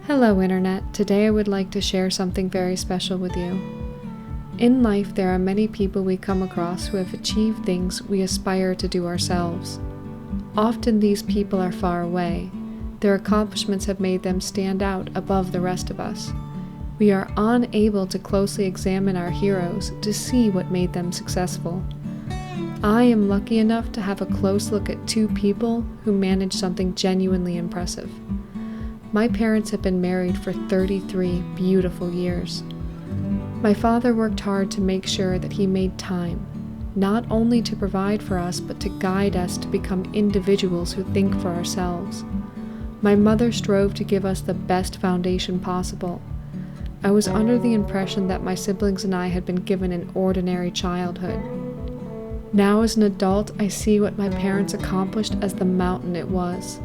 Hello Internet, today I would like to share something very special with you. In life there are many people we come across who have achieved things we aspire to do ourselves. Often these people are far away. Their accomplishments have made them stand out above the rest of us. We are unable to closely examine our heroes to see what made them successful. I am lucky enough to have a close look at two people who managed something genuinely impressive. My parents have been married for 33 beautiful years. My father worked hard to make sure that he made time, not only to provide for us, but to guide us to become individuals who think for ourselves. My mother strove to give us the best foundation possible. I was under the impression that my siblings and I had been given an ordinary childhood. Now as an adult, I see what my parents accomplished as the mountain it was.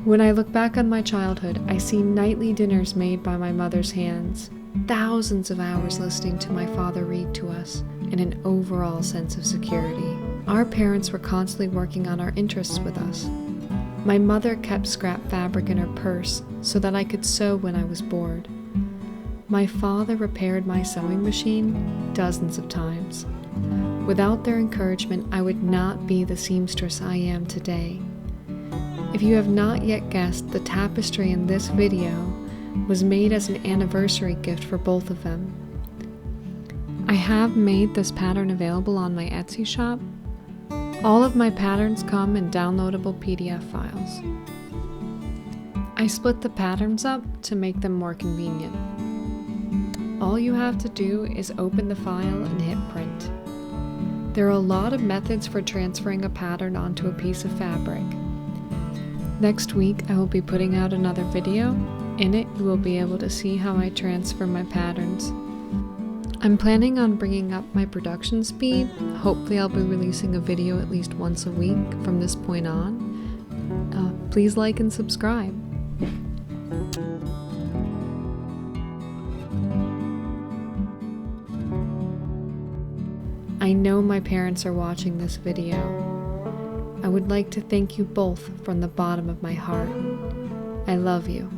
When I look back on my childhood, I see nightly dinners made by my mother's hands, thousands of hours listening to my father read to us, and an overall sense of security. Our parents were constantly working on our interests with us. My mother kept scrap fabric in her purse so that I could sew when I was bored. My father repaired my sewing machine dozens of times. Without their encouragement, I would not be the seamstress I am today. If you have not yet guessed, the tapestry in this video was made as an anniversary gift for both of them. I have made this pattern available on my Etsy shop. All of my patterns come in downloadable PDF files. I split the patterns up to make them more convenient. All you have to do is open the file and hit print. There are a lot of methods for transferring a pattern onto a piece of fabric. Next week, I will be putting out another video. In it, you will be able to see how I transfer my patterns. I'm planning on bringing up my production speed. Hopefully I'll be releasing a video at least once a week from this point on. Please like and subscribe. I know my parents are watching this video. I would like to thank you both from the bottom of my heart. I love you.